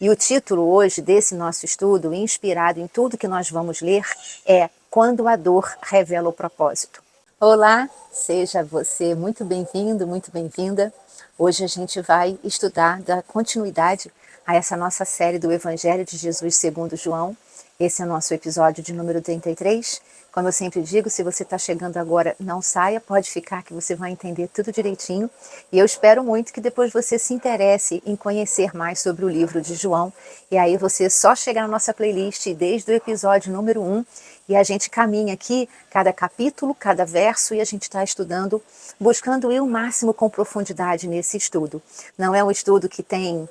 E o título hoje desse nosso estudo, inspirado em tudo que nós vamos ler, é Quando a Dor Revela o Propósito. Olá, seja você muito bem-vindo, muito bem-vinda. Hoje a gente vai estudar, dar continuidade a essa nossa série do Evangelho de Jesus segundo João. Esse é o nosso episódio de número 33. Como eu sempre digo, se você está chegando agora, não saia, pode ficar que você vai entender tudo direitinho. E eu espero muito que depois você se interesse em conhecer mais sobre o livro de João. E aí você só chegar na nossa playlist desde o episódio número 1 e a gente caminha aqui, cada capítulo, cada verso, e a gente está estudando, buscando ir o máximo com profundidade nesse estudo. Não é um estudo que tem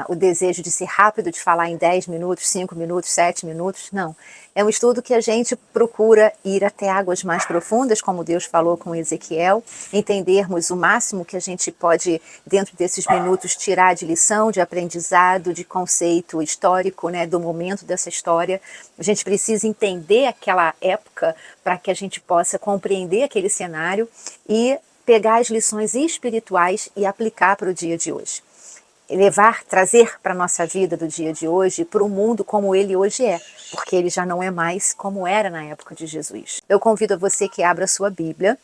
o desejo de ser rápido, de falar em 10 minutos, 5 minutos, 7 minutos, não. É um estudo que a gente procura ir até águas mais profundas, como Deus falou com Ezequiel, entendermos o máximo que a gente pode, dentro desses minutos, tirar de lição, de aprendizado, de conceito histórico, né, do momento dessa história. A gente precisa entender aquela época para que a gente possa compreender aquele cenário e pegar as lições espirituais e aplicar para o dia de hoje. Trazer para a nossa vida do dia de hoje, para o mundo como ele hoje é, porque ele já não é mais como era na época de Jesus. Eu convido a você que abra a sua Bíblia.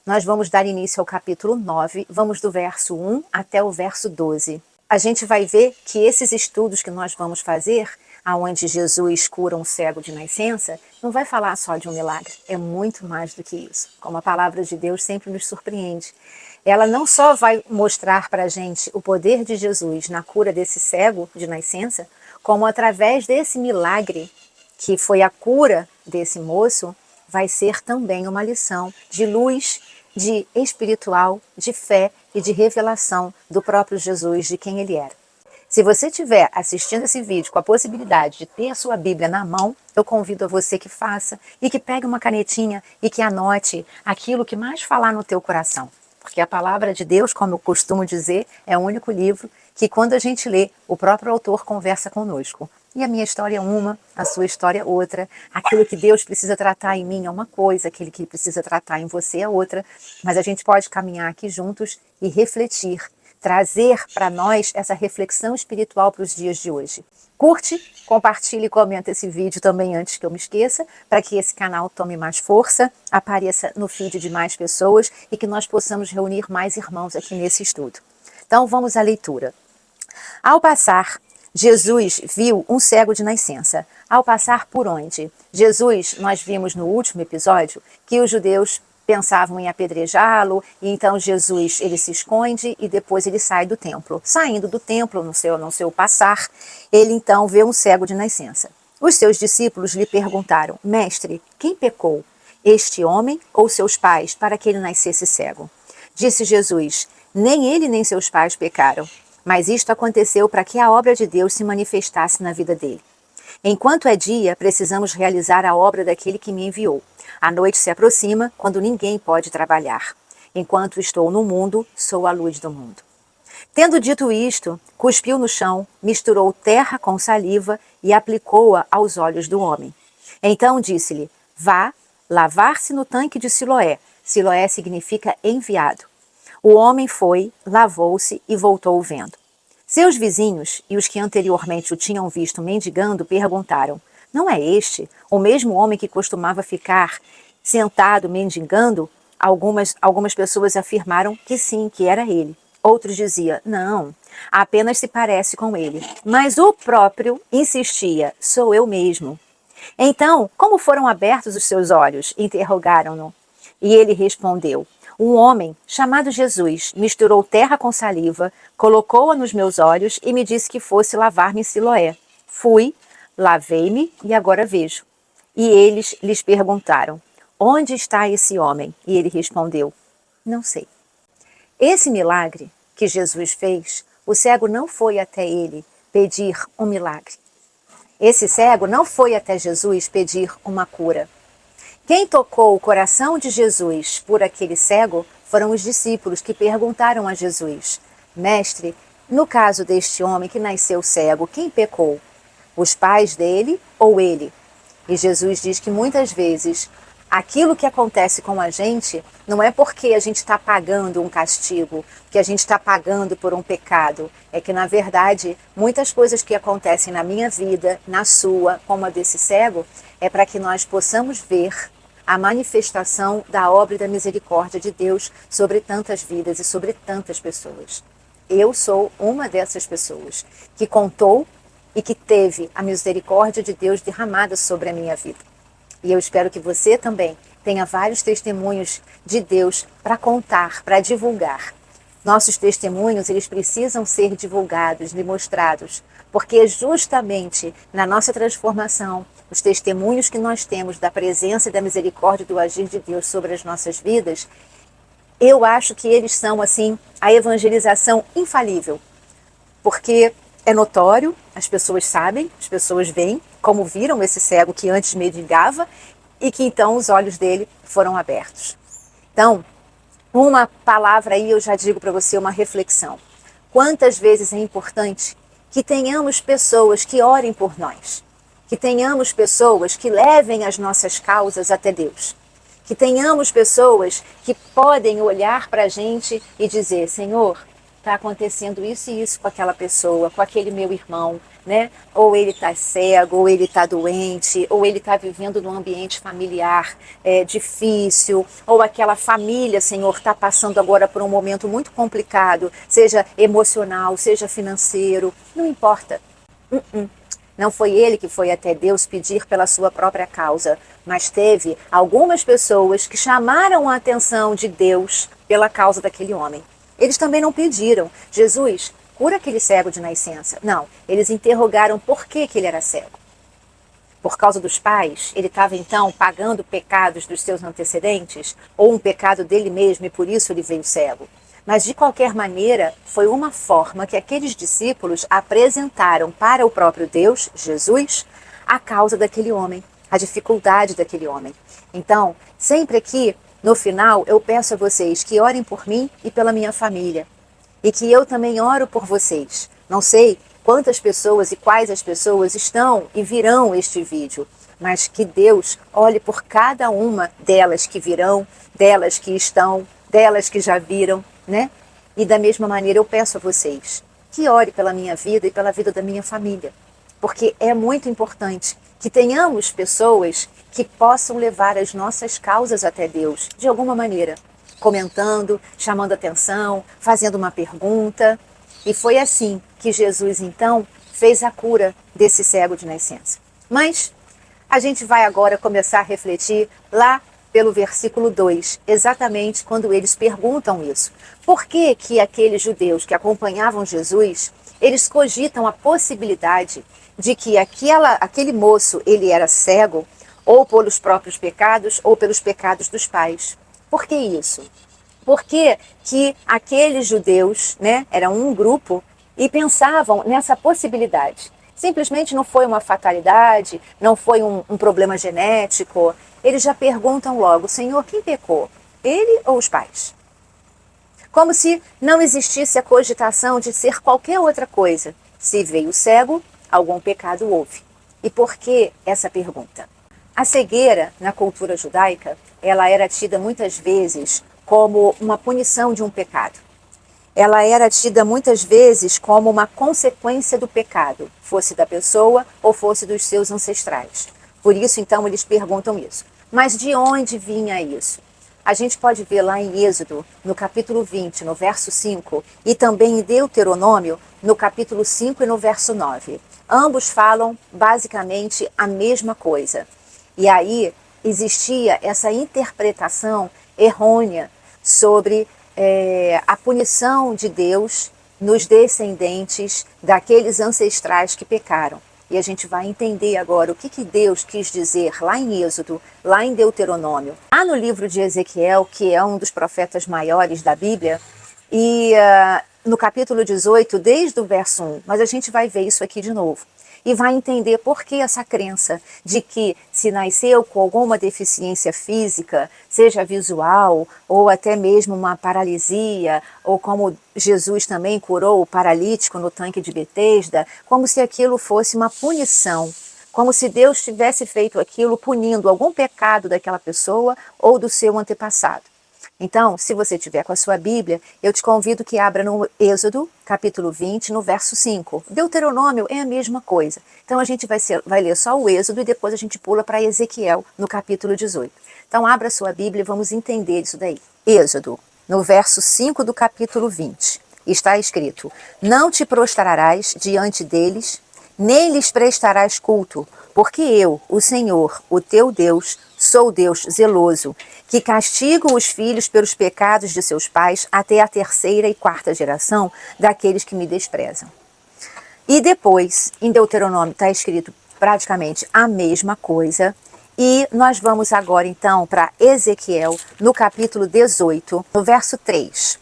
Nós vamos dar início ao capítulo 9, vamos do verso 1 até o verso 12. A gente vai ver que esses estudos que nós vamos fazer, aonde Jesus cura um cego de nascença, não vai falar só de um milagre, é muito mais do que isso. Como a palavra de Deus sempre nos surpreende. Ela não só vai mostrar para a gente o poder de Jesus na cura desse cego de nascença, como através desse milagre, que foi a cura desse moço, vai ser também uma lição de luz, de espiritual, de fé e de revelação do próprio Jesus, de quem ele era. Se você estiver assistindo esse vídeo com a possibilidade de ter a sua Bíblia na mão, eu convido a você que faça e que pegue uma canetinha e que anote aquilo que mais falar no teu coração. Porque a palavra de Deus, como eu costumo dizer, é o único livro que quando a gente lê, o próprio autor conversa conosco. E a minha história é uma, a sua história é outra. Aquilo que Deus precisa tratar em mim é uma coisa, aquilo que Ele precisa tratar em você é outra. Mas a gente pode caminhar aqui juntos e refletir, trazer para nós essa reflexão espiritual para os dias de hoje. Curte, compartilhe e comenta esse vídeo também antes que eu me esqueça, para que esse canal tome mais força, apareça no feed de mais pessoas e que nós possamos reunir mais irmãos aqui nesse estudo. Então vamos à leitura. Ao passar, Jesus viu um cego de nascença. Ao passar por onde? Jesus, nós vimos no último episódio que os judeus pensavam em apedrejá-lo, e então Jesus ele se esconde e depois ele sai do templo. Saindo do templo, no seu passar, ele então vê um cego de nascença. Os seus discípulos lhe perguntaram: Mestre, quem pecou, este homem ou seus pais, para que ele nascesse cego? Disse Jesus: Nem ele nem seus pais pecaram, mas isto aconteceu para que a obra de Deus se manifestasse na vida dele. Enquanto é dia, precisamos realizar a obra daquele que me enviou. A noite se aproxima, quando ninguém pode trabalhar. Enquanto estou no mundo, sou a luz do mundo. Tendo dito isto, cuspiu no chão, misturou terra com saliva e aplicou-a aos olhos do homem. Então disse-lhe: Vá lavar-se no tanque de Siloé. Siloé significa enviado. O homem foi, lavou-se e voltou vendo. Seus vizinhos e os que anteriormente o tinham visto mendigando perguntaram: Não é este o mesmo homem que costumava ficar sentado mendigando? Algumas pessoas afirmaram que sim, que era ele. Outros diziam: Não, apenas se parece com ele. Mas o próprio insistia: Sou eu mesmo. Então, como foram abertos os seus olhos? Interrogaram-no. E ele respondeu: Um homem chamado Jesus misturou terra com saliva, colocou-a nos meus olhos e me disse que fosse lavar-me em Siloé. Fui, lavei-me e agora vejo. E eles lhes perguntaram: Onde está esse homem? E ele respondeu: Não sei. Esse milagre que Jesus fez, o cego não foi até ele pedir um milagre. Esse cego não foi até Jesus pedir uma cura. Quem tocou o coração de Jesus por aquele cego foram os discípulos que perguntaram a Jesus: Mestre, no caso deste homem que nasceu cego, quem pecou? Os pais dele ou ele? E Jesus diz que muitas vezes aquilo que acontece com a gente não é porque a gente está pagando um castigo, que a gente está pagando por um pecado. É que, na verdade, muitas coisas que acontecem na minha vida, na sua, como a desse cego, é para que nós possamos ver a manifestação da obra e da misericórdia de Deus sobre tantas vidas e sobre tantas pessoas. Eu sou uma dessas pessoas que contou e que teve a misericórdia de Deus derramada sobre a minha vida. E eu espero que você também tenha vários testemunhos de Deus para contar, para divulgar. Nossos testemunhos, eles precisam ser divulgados e mostrados, porque justamente na nossa transformação, os testemunhos que nós temos da presença e da misericórdia do agir de Deus sobre as nossas vidas, eu acho que eles são, assim, a evangelização infalível, porque é notório, as pessoas sabem, as pessoas veem, como viram esse cego que antes mendigava e que então os olhos dele foram abertos. Então, uma palavra aí eu já digo para você, uma reflexão. Quantas vezes é importante que tenhamos pessoas que orem por nós, que tenhamos pessoas que levem as nossas causas até Deus, que tenhamos pessoas que podem olhar para a gente e dizer, Senhor, está acontecendo isso e isso com aquela pessoa, com aquele meu irmão, né? Ou ele está cego, ou ele está doente, ou ele está vivendo num ambiente familiar difícil, ou aquela família, Senhor, está passando agora por um momento muito complicado, seja emocional, seja financeiro, não importa. Não foi ele que foi até Deus pedir pela sua própria causa, mas teve algumas pessoas que chamaram a atenção de Deus pela causa daquele homem. Eles também não pediram, Jesus, cura aquele cego de nascença. Não, eles interrogaram por que ele era cego. Por causa dos pais, ele estava então pagando pecados dos seus antecedentes, ou um pecado dele mesmo e por isso ele veio cego. Mas de qualquer maneira, foi uma forma que aqueles discípulos apresentaram para o próprio Deus, Jesus, a causa daquele homem, a dificuldade daquele homem. Então, sempre aqui, no final, eu peço a vocês que orem por mim e pela minha família. E que eu também oro por vocês. Não sei quantas pessoas e quais as pessoas estão e virão este vídeo, mas que Deus olhe por cada uma delas que virão, delas que estão, delas que já viram, né? E da mesma maneira eu peço a vocês que ore pela minha vida e pela vida da minha família, porque é muito importante que tenhamos pessoas que possam levar as nossas causas até Deus, de alguma maneira, comentando, chamando atenção, fazendo uma pergunta. E foi assim que Jesus, então, fez a cura desse cego de nascença. Mas a gente vai agora começar a refletir lá pelo versículo 2, exatamente quando eles perguntam isso. Por que que aqueles judeus que acompanhavam Jesus, eles cogitam a possibilidade de que aquele moço, ele era cego, ou pelos próprios pecados, ou pelos pecados dos pais? Por que isso? Por que que aqueles judeus, né, eram um grupo e pensavam nessa possibilidade? Simplesmente não foi uma fatalidade, não foi um problema genético. Eles já perguntam logo, Senhor, quem pecou? Ele ou os pais? Como se não existisse a cogitação de ser qualquer outra coisa. Se veio cego, algum pecado houve. E por que essa pergunta? A cegueira, na cultura judaica, ela era tida muitas vezes como uma punição de um pecado. Ela era tida muitas vezes como uma consequência do pecado, fosse da pessoa ou fosse dos seus ancestrais. Por isso, então, eles perguntam isso. Mas de onde vinha isso? A gente pode ver lá em Êxodo, no capítulo 20, no verso 5, e também em Deuteronômio, no capítulo 5 e no verso 9. Ambos falam basicamente a mesma coisa. E aí existia essa interpretação errônea sobre a punição de Deus nos descendentes daqueles ancestrais que pecaram. E a gente vai entender agora o que Deus quis dizer lá em Êxodo, lá em Deuteronômio. Lá no livro de Ezequiel, que é um dos profetas maiores da Bíblia, e no capítulo 18, desde o verso 1, mas a gente vai ver isso aqui de novo. E vai entender por que essa crença de que se nasceu com alguma deficiência física, seja visual, ou até mesmo uma paralisia, ou como Jesus também curou o paralítico no tanque de Betesda, como se aquilo fosse uma punição, como se Deus tivesse feito aquilo punindo algum pecado daquela pessoa ou do seu antepassado. Então, se você tiver com a sua Bíblia, eu te convido que abra no Êxodo, capítulo 20, no verso 5. Deuteronômio é a mesma coisa. Então, a gente vai ler só o Êxodo e depois a gente pula para Ezequiel, no capítulo 18. Então, abra a sua Bíblia e vamos entender isso daí. Êxodo, no verso 5 do capítulo 20, está escrito: Não te prostrarás diante deles, nem lhes prestarás culto, porque eu, o Senhor, o teu Deus, sou Deus zeloso, que castigo os filhos pelos pecados de seus pais até a 3ª e 4ª geração daqueles que me desprezam. E depois, em Deuteronômio está escrito praticamente a mesma coisa, e nós vamos agora então para Ezequiel, no capítulo 18, no verso 3,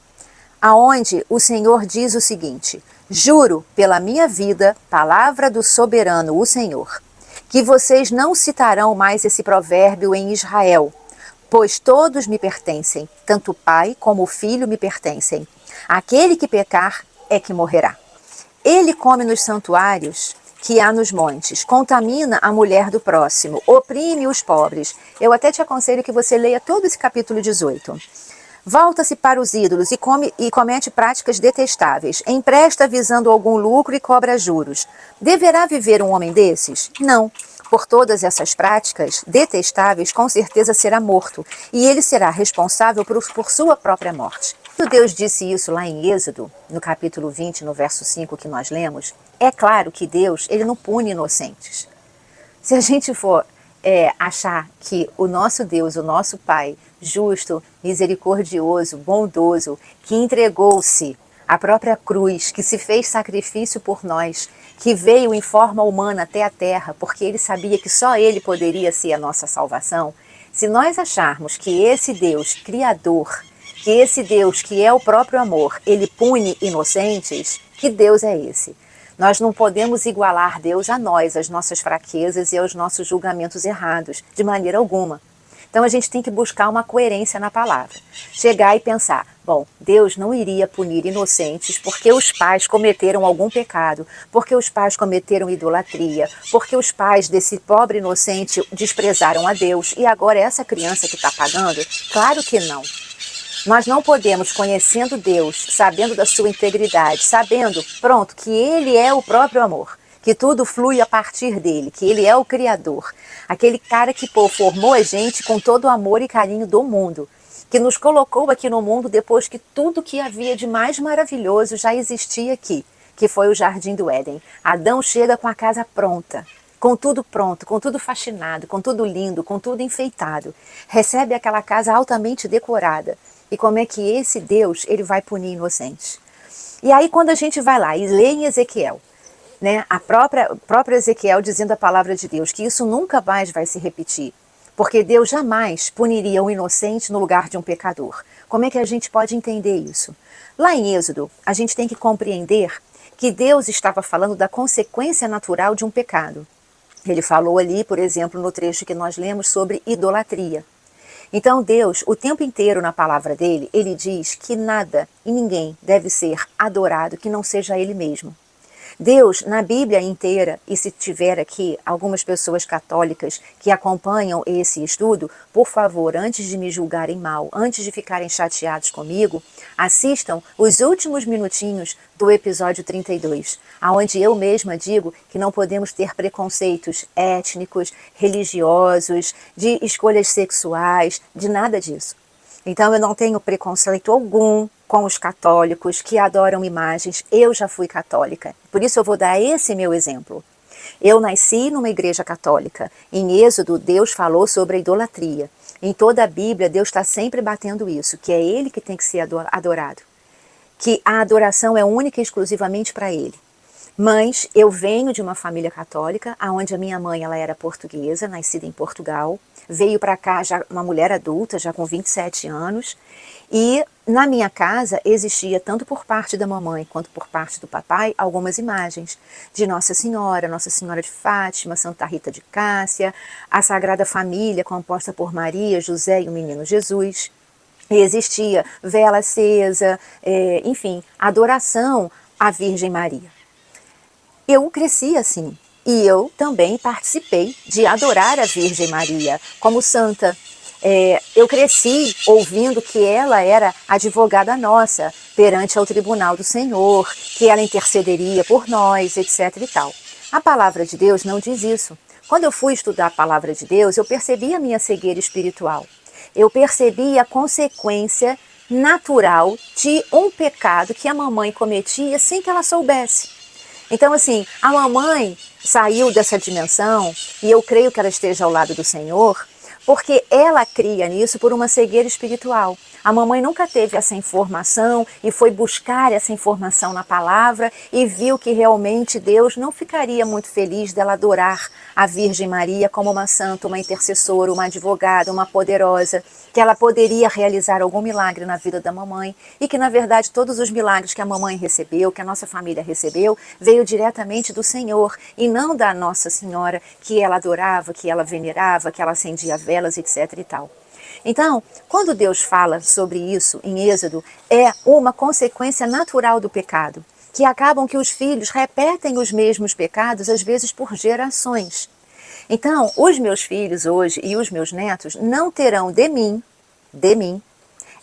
aonde o Senhor diz o seguinte: Juro pela minha vida, palavra do soberano, o Senhor, que vocês não citarão mais esse provérbio em Israel, pois todos me pertencem, tanto o pai como o filho me pertencem. Aquele que pecar é que morrerá. Ele come nos santuários que há nos montes, contamina a mulher do próximo, oprime os pobres. Eu até te aconselho que você leia todo esse capítulo 18. Volta-se para os ídolos e comete práticas detestáveis, empresta visando algum lucro e cobra juros. Deverá viver um homem desses? Não. Por todas essas práticas detestáveis, com certeza será morto, e ele será responsável por sua própria morte. Quando Deus disse isso lá em Êxodo, no capítulo 20, no verso 5 que nós lemos, é claro que Deus, ele não pune inocentes. Se a gente for achar que o nosso Deus, o nosso Pai, justo, misericordioso, bondoso, que entregou-se à própria cruz, que se fez sacrifício por nós, que veio em forma humana até a terra, porque ele sabia que só ele poderia ser a nossa salvação, se nós acharmos que esse Deus criador, que esse Deus que é o próprio amor, ele pune inocentes, que Deus é esse? Nós não podemos igualar Deus a nós, às nossas fraquezas e aos nossos julgamentos errados, de maneira alguma. Então a gente tem que buscar uma coerência na palavra. Chegar e pensar, bom, Deus não iria punir inocentes porque os pais cometeram algum pecado, porque os pais cometeram idolatria, porque os pais desse pobre inocente desprezaram a Deus e agora essa criança que está pagando? Claro que não. Nós não podemos, conhecendo Deus, sabendo da sua integridade, sabendo, pronto, que Ele é o próprio amor, que tudo flui a partir dele, que Ele é o Criador, aquele cara que formou a gente com todo o amor e carinho do mundo, que nos colocou aqui no mundo depois que tudo que havia de mais maravilhoso já existia aqui, que foi o Jardim do Éden. Adão chega com a casa pronta, com tudo pronto, com tudo faxinado, com tudo lindo, com tudo enfeitado. Recebe aquela casa altamente decorada. E como é que esse Deus, ele vai punir inocentes? E aí quando a gente vai lá e lê em Ezequiel, né, a própria Ezequiel dizendo a palavra de Deus, que isso nunca mais vai se repetir, porque Deus jamais puniria um inocente no lugar de um pecador. Como é que a gente pode entender isso? Lá em Êxodo, a gente tem que compreender que Deus estava falando da consequência natural de um pecado. Ele falou ali, por exemplo, no trecho que nós lemos sobre idolatria. Então Deus, o tempo inteiro na palavra dele, ele diz que nada e ninguém deve ser adorado que não seja ele mesmo. Deus, na Bíblia inteira, e se tiver aqui algumas pessoas católicas que acompanham esse estudo, por favor, antes de me julgarem mal, antes de ficarem chateados comigo, assistam os últimos minutinhos do episódio 32, onde eu mesma digo que não podemos ter preconceitos étnicos, religiosos, de escolhas sexuais, de nada disso. Então eu não tenho preconceito algum com os católicos que adoram imagens. Eu já fui católica, por isso eu vou dar esse meu exemplo. Eu nasci numa igreja católica. Em Êxodo, Deus falou sobre a idolatria. Em toda a Bíblia, Deus está sempre batendo isso, que é Ele que tem que ser adorado. Que a adoração é única e exclusivamente para Ele. Mas eu venho de uma família católica, onde a minha mãe ela era portuguesa, nascida em Portugal, veio para cá já uma mulher adulta, já com 27 anos, e na minha casa existia, tanto por parte da mamãe quanto por parte do papai, algumas imagens de Nossa Senhora de Fátima, Santa Rita de Cássia, a Sagrada Família composta por Maria, José e o Menino Jesus. E existia vela acesa, enfim, adoração à Virgem Maria. Eu cresci assim, E eu também participei de adorar a Virgem Maria como santa. Eu cresci ouvindo que ela era advogada nossa perante ao tribunal do Senhor, que ela intercederia por nós, etc. e tal. A palavra de Deus não diz isso. Quando eu fui estudar a palavra de Deus, eu percebi a minha cegueira espiritual. Eu percebi a consequência natural de um pecado que a mamãe cometia sem que ela soubesse. Então, assim, a mamãe saiu dessa dimensão, e eu creio que ela esteja ao lado do Senhor, porque ela cria nisso por uma cegueira espiritual. A mamãe nunca teve essa informação e foi buscar essa informação na palavra e viu que realmente Deus não ficaria muito feliz dela adorar a Virgem Maria como uma santa, uma intercessora, uma advogada, uma poderosa, que ela poderia realizar algum milagre na vida da mamãe e que, na verdade, todos os milagres que a mamãe recebeu, que a nossa família recebeu, veio diretamente do Senhor e não da Nossa Senhora, que ela adorava, que ela venerava, que ela acendia velas, etc. e tal. Então, quando Deus fala sobre isso em Êxodo, é uma consequência natural do pecado, que acabam que os filhos repetem os mesmos pecados, às vezes por gerações. Então, os meus filhos hoje e os meus netos não terão de mim,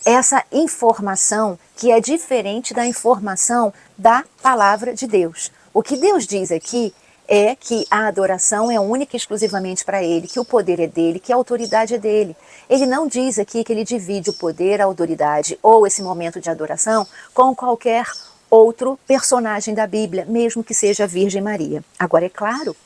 essa informação que é diferente da informação da palavra de Deus. O que Deus diz aqui é que a adoração é única e exclusivamente para Ele, que o poder é dele, que a autoridade é dele. Ele não diz aqui que ele divide o poder, a autoridade ou esse momento de adoração com qualquer outro personagem da Bíblia, mesmo que seja a Virgem Maria. Agora, é claro,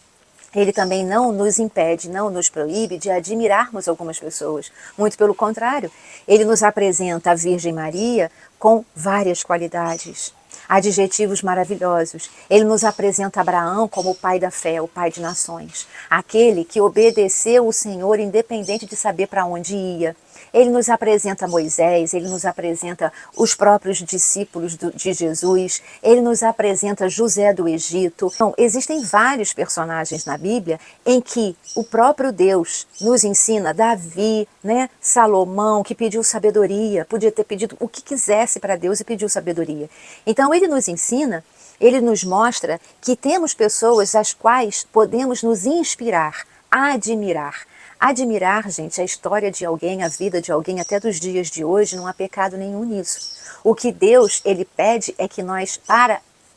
ele também não nos impede, não nos proíbe de admirarmos algumas pessoas. Muito pelo contrário, ele nos apresenta a Virgem Maria com várias qualidades, adjetivos maravilhosos. Ele nos apresenta Abraão como o pai da fé, o pai de nações, aquele que obedeceu o Senhor independente de saber para onde ia. Ele nos apresenta Moisés, ele nos apresenta os próprios discípulos de Jesus, ele nos apresenta José do Egito. Então, existem vários personagens na Bíblia em que o próprio Deus nos ensina, Davi, né, Salomão, que pediu sabedoria, podia ter pedido o que quisesse para Deus e pediu sabedoria. Então ele nos ensina, ele nos mostra que temos pessoas às quais podemos nos inspirar, admirar. Admirar, gente, a história de alguém, a vida de alguém, até dos dias de hoje, não há pecado nenhum nisso. O que Deus, ele pede é que nós,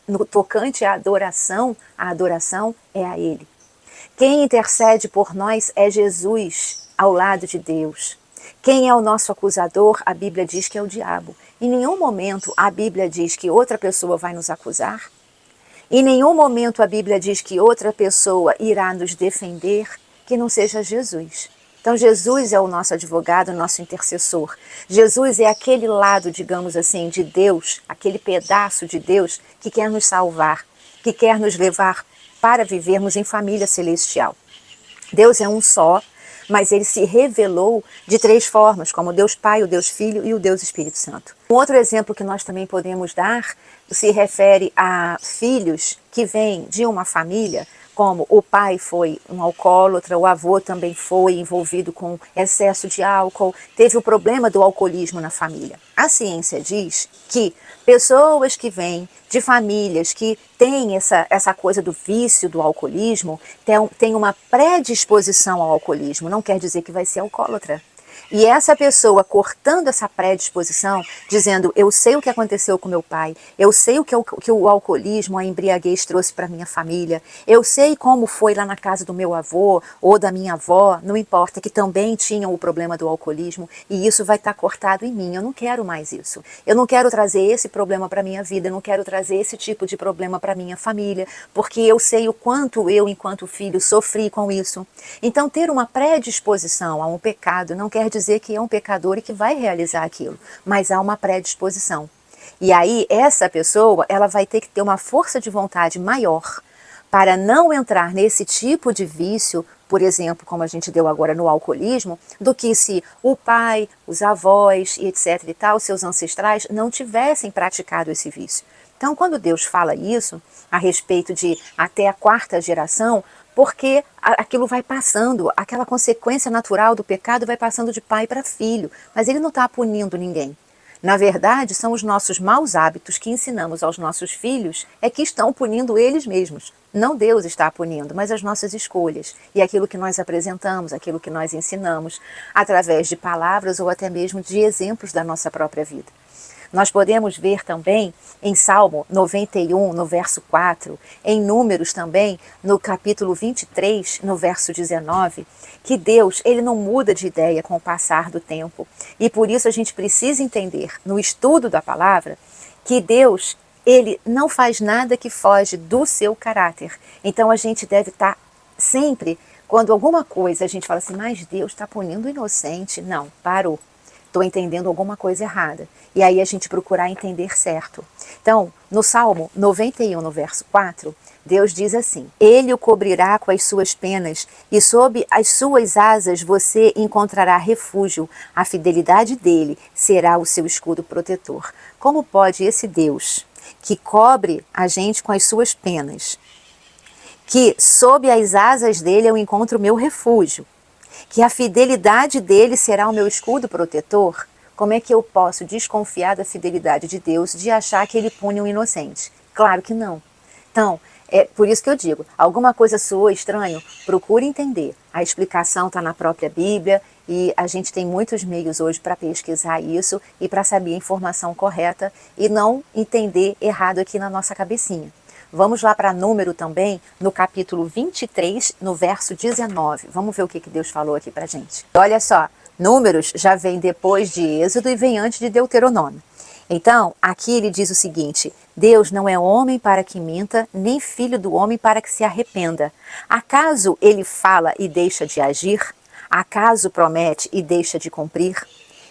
no tocante à adoração é a Ele. Quem intercede por nós é Jesus, ao lado de Deus. Quem é o nosso acusador? A Bíblia diz que é o diabo. Em nenhum momento a Bíblia diz que outra pessoa vai nos acusar. Em nenhum momento a Bíblia diz que outra pessoa irá nos defender que não seja Jesus. Então Jesus é o nosso advogado, o nosso intercessor. Jesus é aquele lado, digamos assim, de Deus, aquele pedaço de Deus que quer nos salvar, que quer nos levar para vivermos em família celestial. Deus é um só, mas ele se revelou de três formas, como o Deus Pai, o Deus Filho e o Deus Espírito Santo. Um outro exemplo que nós também podemos dar se refere a filhos que vêm de uma família, como o pai foi um alcoólatra, o avô também foi envolvido com excesso de álcool, teve o problema do alcoolismo na família. A ciência diz que pessoas que vêm de famílias que têm essa coisa do vício do alcoolismo, têm uma predisposição ao alcoolismo, não quer dizer que vai ser alcoólatra. E essa pessoa cortando essa predisposição, dizendo, eu sei o que aconteceu com meu pai, eu sei o que o alcoolismo, a embriaguez trouxe para minha família, eu sei como foi lá na casa do meu avô ou da minha avó, não importa, que também tinham o problema do alcoolismo, e isso vai estar cortado em mim. Eu não quero mais isso. Eu não quero trazer esse problema para minha vida, eu não quero trazer esse tipo de problema para minha família, porque eu sei o quanto eu, enquanto filho, sofri com isso. Então, ter uma predisposição a um pecado não quer dizer que é um pecador e que vai realizar aquilo, mas há uma predisposição. E aí essa pessoa, ela vai ter que ter uma força de vontade maior para não entrar nesse tipo de vício, por exemplo, como a gente deu agora no alcoolismo, do que se o pai, os avós e etc e tal, seus ancestrais, não tivessem praticado esse vício. Então, quando Deus fala isso, a respeito de até a quarta geração, porque aquilo vai passando, aquela consequência natural do pecado vai passando de pai para filho, mas ele não está punindo ninguém. Na verdade, são os nossos maus hábitos que ensinamos aos nossos filhos é que estão punindo eles mesmos. Não Deus está punindo, mas as nossas escolhas e aquilo que nós apresentamos, aquilo que nós ensinamos, através de palavras ou até mesmo de exemplos da nossa própria vida. Nós podemos ver também em Salmo 91, no verso 4, em Números também, no capítulo 23, no verso 19, que Deus, ele não muda de ideia com o passar do tempo. E por isso a gente precisa entender, no estudo da palavra, que Deus, ele não faz nada que foge do seu caráter. Então a gente deve estar sempre, quando alguma coisa a gente fala assim, mas Deus está punindo o inocente. Não, parou. Estou entendendo alguma coisa errada. E aí a gente procurar entender certo. Então, no Salmo 91, no verso 4, Deus diz assim: Ele o cobrirá com as suas penas, e sob as suas asas você encontrará refúgio. A fidelidade dele será o seu escudo protetor. Como pode esse Deus, que cobre a gente com as suas penas, que sob as asas dele eu encontro o meu refúgio, que a fidelidade dele será o meu escudo protetor, como é que eu posso desconfiar da fidelidade de Deus de achar que ele pune um inocente? Claro que não. Então, é por isso que eu digo, alguma coisa soa estranho, procure entender. A explicação está na própria Bíblia e a gente tem muitos meios hoje para pesquisar isso e para saber a informação correta e não entender errado aqui na nossa cabecinha. Vamos lá para Número também, no capítulo 23, no verso 19. Vamos ver o que Deus falou aqui para a gente. Olha só, Números já vem depois de Êxodo e vem antes de Deuteronômio. Então, aqui ele diz o seguinte: Deus não é homem para que minta, nem filho do homem para que se arrependa. Acaso ele fala e deixa de agir? Acaso promete e deixa de cumprir?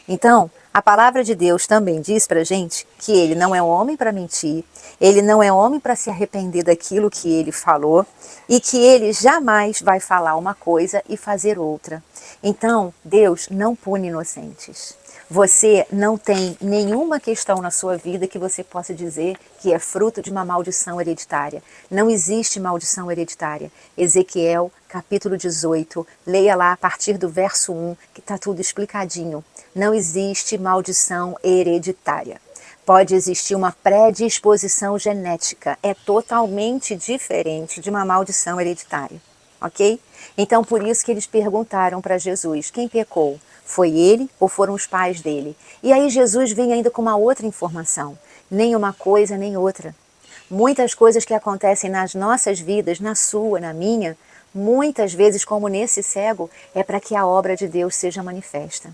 Então, a palavra de Deus também diz para a gente que ele não é homem para mentir, ele não é homem para se arrepender daquilo que ele falou e que ele jamais vai falar uma coisa e fazer outra. Então, Deus não pune inocentes. Você não tem nenhuma questão na sua vida que você possa dizer que é fruto de uma maldição hereditária. Não existe maldição hereditária. Ezequiel, capítulo 18, leia lá a partir do verso 1, que está tudo explicadinho. Não existe maldição hereditária. Pode existir uma predisposição genética. É totalmente diferente de uma maldição hereditária. Ok? Então, por isso que eles perguntaram para Jesus, quem pecou? Foi ele ou foram os pais dele? E aí Jesus vem ainda com uma outra informação. Nem uma coisa, nem outra. Muitas coisas que acontecem nas nossas vidas, na sua, na minha, muitas vezes, como nesse cego, é para que a obra de Deus seja manifesta.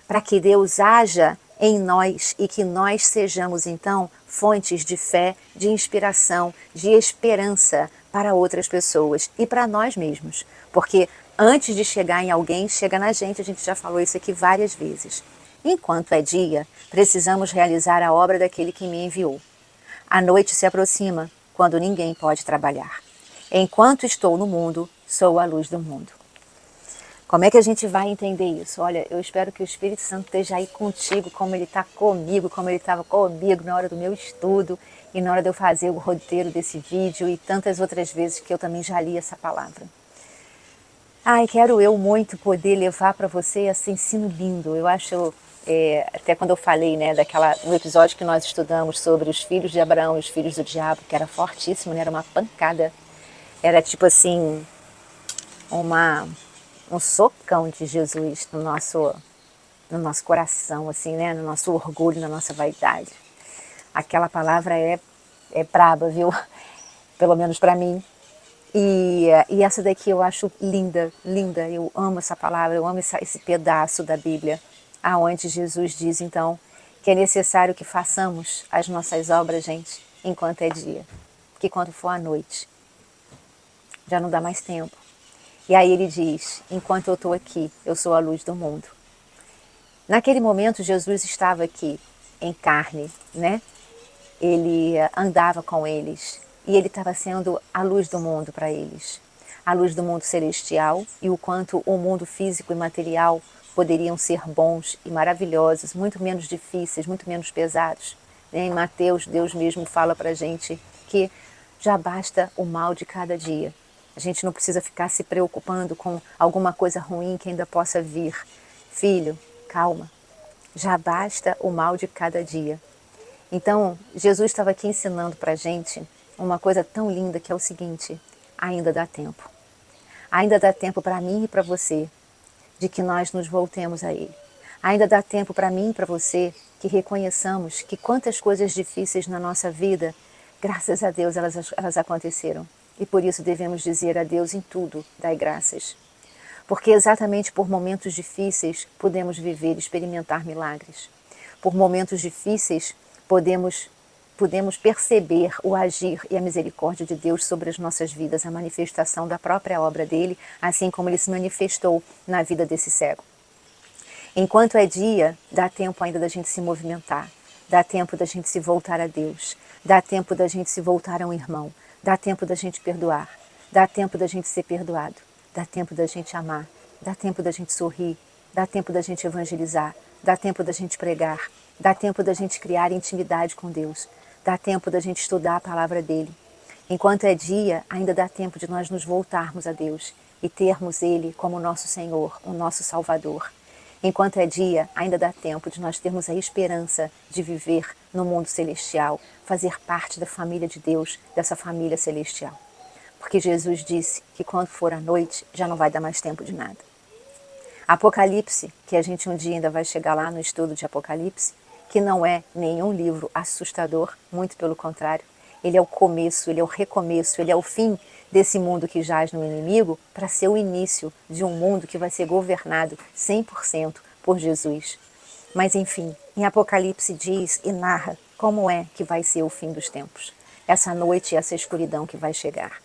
Para que Deus haja em nós e que nós sejamos, então, fontes de fé, de inspiração, de esperança para outras pessoas e para nós mesmos. Porque antes de chegar em alguém, chega na gente, a gente já falou isso aqui várias vezes. Enquanto é dia, precisamos realizar a obra daquele que me enviou. A noite se aproxima, quando ninguém pode trabalhar. Enquanto estou no mundo, sou a luz do mundo. Como é que a gente vai entender isso? Olha, eu espero que o Espírito Santo esteja aí contigo, como ele está comigo, como ele estava comigo na hora do meu estudo e na hora de eu fazer o roteiro desse vídeo e tantas outras vezes que eu também já li essa palavra. Ai, quero eu muito poder levar para você esse ensino lindo. Eu acho, até quando eu falei, né, no episódio que nós estudamos sobre os filhos de Abraão e os filhos do diabo, que era fortíssimo, né, era uma pancada. Era tipo assim, um socão de Jesus no nosso coração, assim, né, no nosso orgulho, na nossa vaidade. Aquela palavra é braba, viu? Pelo menos para mim. E essa daqui eu acho linda, linda. Eu amo essa palavra, eu amo esse pedaço da Bíblia, aonde Jesus diz, então, que é necessário que façamos as nossas obras, gente, enquanto é dia. Porque quando for à noite, já não dá mais tempo. E aí ele diz, enquanto eu estou aqui, eu sou a luz do mundo. Naquele momento, Jesus estava aqui, em carne, né? Ele andava com eles. E ele estava sendo a luz do mundo para eles. A luz do mundo celestial e o quanto o mundo físico e material poderiam ser bons e maravilhosos, muito menos difíceis, muito menos pesados. Em Mateus, Deus mesmo fala para a gente que já basta o mal de cada dia. A gente não precisa ficar se preocupando com alguma coisa ruim que ainda possa vir. Filho, calma. Já basta o mal de cada dia. Então, Jesus estava aqui ensinando para a gente uma coisa tão linda que é o seguinte: ainda dá tempo. Ainda dá tempo para mim e para você de que nós nos voltemos a Ele. Ainda dá tempo para mim e para você que reconheçamos que quantas coisas difíceis na nossa vida, graças a Deus, elas aconteceram. E por isso devemos dizer a Deus em tudo, dai graças. Porque exatamente por momentos difíceis podemos viver e experimentar milagres. Por momentos difíceis podemos perceber o agir e a misericórdia de Deus sobre as nossas vidas, a manifestação da própria obra dele, assim como ele se manifestou na vida desse cego. Enquanto é dia, dá tempo ainda da gente se movimentar, dá tempo da gente se voltar a Deus, dá tempo da gente se voltar a um irmão, dá tempo da gente perdoar, dá tempo da gente ser perdoado, dá tempo da gente amar, dá tempo da gente sorrir, dá tempo da gente evangelizar, dá tempo da gente pregar, dá tempo da gente criar intimidade com Deus, dá tempo da gente estudar a palavra dele. Enquanto é dia, ainda dá tempo de nós nos voltarmos a Deus e termos Ele como nosso Senhor, o nosso Salvador. Enquanto é dia, ainda dá tempo de nós termos a esperança de viver no mundo celestial, fazer parte da família de Deus, dessa família celestial. Porque Jesus disse que quando for a noite, já não vai dar mais tempo de nada. Apocalipse, que a gente um dia ainda vai chegar lá no estudo de Apocalipse, que não é nenhum livro assustador, muito pelo contrário. Ele é o começo, ele é o recomeço, ele é o fim desse mundo que jaz no inimigo para ser o início de um mundo que vai ser governado 100% por Jesus. Mas enfim, em Apocalipse diz e narra como é que vai ser o fim dos tempos. Essa noite e essa escuridão que vai chegar.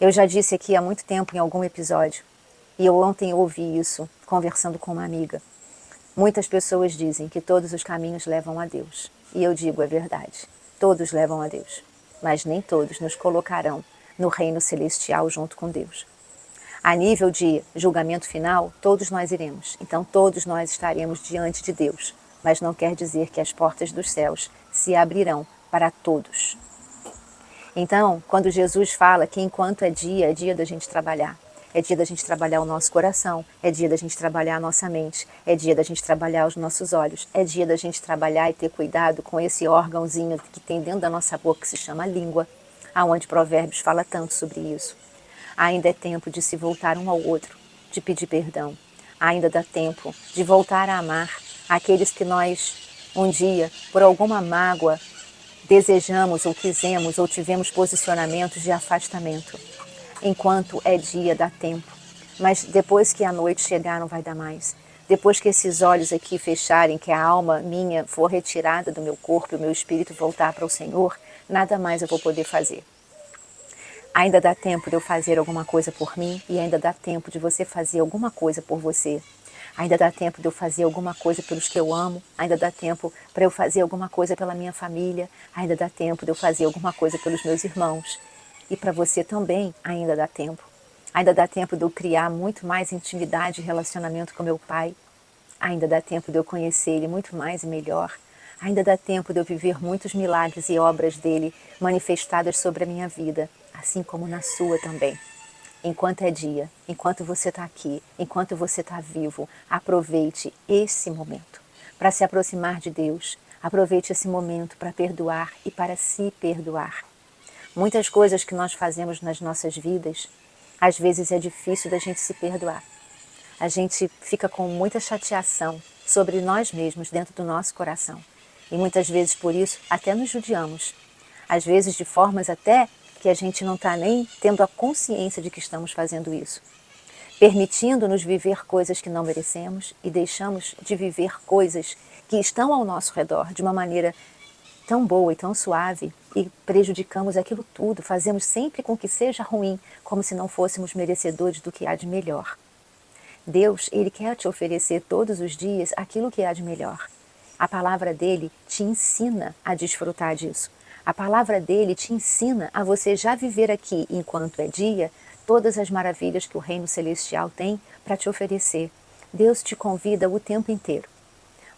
Eu já disse aqui há muito tempo em algum episódio, e eu ontem ouvi isso conversando com uma amiga. Muitas pessoas dizem que todos os caminhos levam a Deus. E eu digo, é verdade. Todos levam a Deus. Mas nem todos nos colocarão no reino celestial junto com Deus. A nível de julgamento final, todos nós iremos. Então todos nós estaremos diante de Deus. Mas não quer dizer que as portas dos céus se abrirão para todos. Então, quando Jesus fala que enquanto é dia da gente trabalhar. É dia da gente trabalhar o nosso coração, é dia da gente trabalhar a nossa mente, é dia da gente trabalhar os nossos olhos, é dia da gente trabalhar e ter cuidado com esse órgãozinho que tem dentro da nossa boca que se chama língua, aonde Provérbios fala tanto sobre isso. Ainda é tempo de se voltar um ao outro, de pedir perdão. Ainda dá tempo de voltar a amar aqueles que nós, um dia, por alguma mágoa, desejamos ou quisemos ou tivemos posicionamentos de afastamento. Enquanto é dia, dá tempo. Mas depois que a noite chegar, não vai dar mais. Depois que esses olhos aqui fecharem, que a alma minha for retirada do meu corpo e o meu espírito voltar para o Senhor, nada mais eu vou poder fazer. Ainda dá tempo de eu fazer alguma coisa por mim e ainda dá tempo de você fazer alguma coisa por você. Ainda dá tempo de eu fazer alguma coisa pelos que eu amo, ainda dá tempo para eu fazer alguma coisa pela minha família, ainda dá tempo de eu fazer alguma coisa pelos meus irmãos. E para você também ainda dá tempo. Ainda dá tempo de eu criar muito mais intimidade e relacionamento com meu pai. Ainda dá tempo de eu conhecer ele muito mais e melhor. Ainda dá tempo de eu viver muitos milagres e obras dele manifestadas sobre a minha vida, assim como na sua também. Enquanto é dia, enquanto você está aqui, enquanto você está vivo, aproveite esse momento para se aproximar de Deus. Aproveite esse momento para perdoar e para se perdoar. Muitas coisas que nós fazemos nas nossas vidas, às vezes é difícil da gente se perdoar. A gente fica com muita chateação sobre nós mesmos dentro do nosso coração. E muitas vezes por isso até nos judiamos. Às vezes de formas até que a gente não está nem tendo a consciência de que estamos fazendo isso. Permitindo-nos viver coisas que não merecemos e deixamos de viver coisas que estão ao nosso redor de uma maneira tão boa e tão suave e prejudicamos aquilo tudo, fazemos sempre com que seja ruim, como se não fôssemos merecedores do que há de melhor. Deus, Ele quer te oferecer todos os dias aquilo que há de melhor. A palavra dele te ensina a desfrutar disso. A palavra dele te ensina a você já viver aqui, enquanto é dia, todas as maravilhas que o reino celestial tem para te oferecer. Deus te convida o tempo inteiro.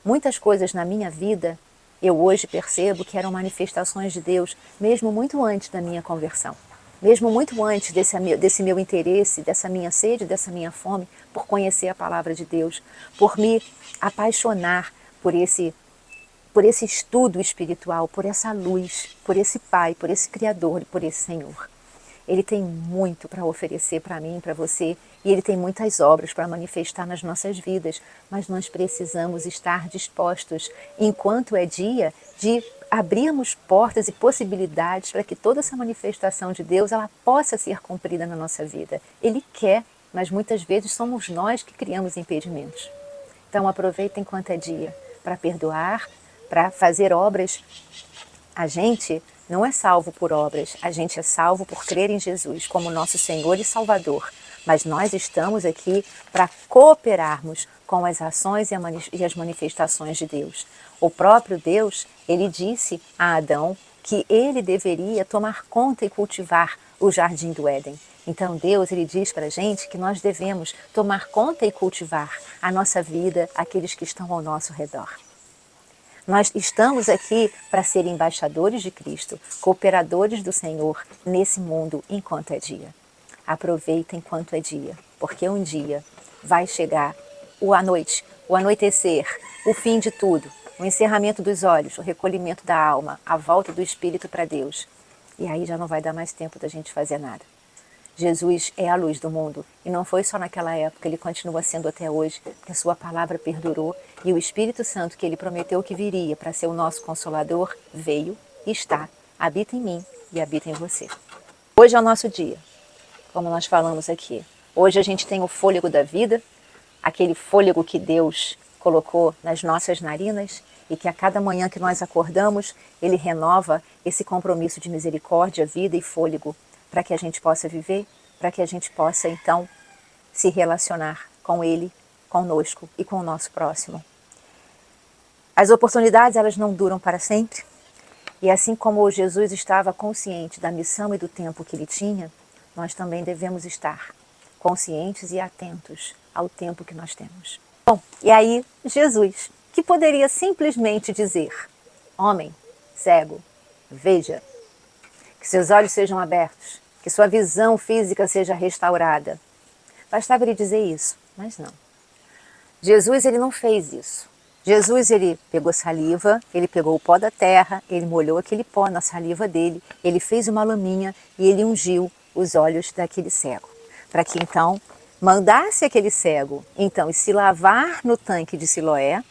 Muitas coisas na minha vida eu hoje percebo que eram manifestações de Deus, mesmo muito antes da minha conversão. Mesmo muito antes desse meu interesse, dessa minha sede, dessa minha fome, por conhecer a palavra de Deus, por me apaixonar por esse por esse estudo espiritual, por essa luz, por esse Pai, por esse Criador, por esse Senhor. Ele tem muito para oferecer para mim, para você, e Ele tem muitas obras para manifestar nas nossas vidas, mas nós precisamos estar dispostos, enquanto é dia, de abrirmos portas e possibilidades para que toda essa manifestação de Deus ela possa ser cumprida na nossa vida. Ele quer, mas muitas vezes somos nós que criamos impedimentos. Então aproveita enquanto é dia para perdoar, para fazer obras. A gente não é salvo por obras, a gente é salvo por crer em Jesus como nosso Senhor e Salvador. Mas nós estamos aqui para cooperarmos com as ações e as manifestações de Deus. O próprio Deus, ele disse a Adão que ele deveria tomar conta e cultivar o jardim do Éden. Então Deus, ele diz para a gente que nós devemos tomar conta e cultivar a nossa vida, aqueles que estão ao nosso redor. Nós estamos aqui para ser embaixadores de Cristo, cooperadores do Senhor nesse mundo enquanto é dia. Aproveita enquanto é dia, porque um dia vai chegar a noite, o anoitecer, o fim de tudo, o encerramento dos olhos, o recolhimento da alma, a volta do Espírito para Deus. E aí já não vai dar mais tempo da gente fazer nada. Jesus é a luz do mundo e não foi só naquela época, ele continua sendo até hoje, porque a sua palavra perdurou e o Espírito Santo que ele prometeu que viria para ser o nosso Consolador, veio e está, habita em mim e habita em você. Hoje é o nosso dia, como nós falamos aqui. Hoje a gente tem o fôlego da vida, aquele fôlego que Deus colocou nas nossas narinas e que a cada manhã que nós acordamos, ele renova esse compromisso de misericórdia, vida e fôlego, para que a gente possa viver, para que a gente possa, então, se relacionar com Ele, conosco e com o nosso próximo. As oportunidades, elas não duram para sempre, e assim como Jesus estava consciente da missão e do tempo que Ele tinha, nós também devemos estar conscientes e atentos ao tempo que nós temos. Bom, e aí Jesus, que poderia simplesmente dizer: homem, cego, veja, que seus olhos sejam abertos, que sua visão física seja restaurada. Bastava ele dizer isso, mas não. Jesus, ele não fez isso. Jesus, ele pegou saliva, ele pegou o pó da terra, ele molhou aquele pó na saliva dele, ele fez uma laminha e ele ungiu os olhos daquele cego, para que então mandasse aquele cego então se lavar no tanque de Siloé,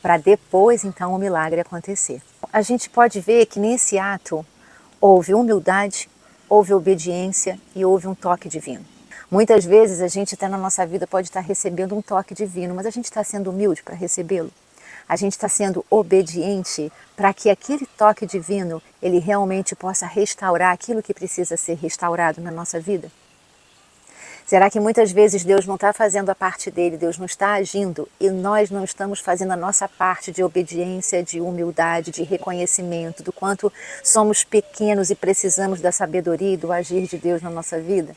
para depois então o milagre acontecer. A gente pode ver que nesse ato houve humildade, houve obediência e houve um toque divino. Muitas vezes a gente até na nossa vida pode estar recebendo um toque divino, mas a gente está sendo humilde para recebê-lo. A gente está sendo obediente para que aquele toque divino, ele realmente possa restaurar aquilo que precisa ser restaurado na nossa vida. Será que muitas vezes Deus não está fazendo a parte dele, Deus não está agindo e nós não estamos fazendo a nossa parte de obediência, de humildade, de reconhecimento do quanto somos pequenos e precisamos da sabedoria e do agir de Deus na nossa vida?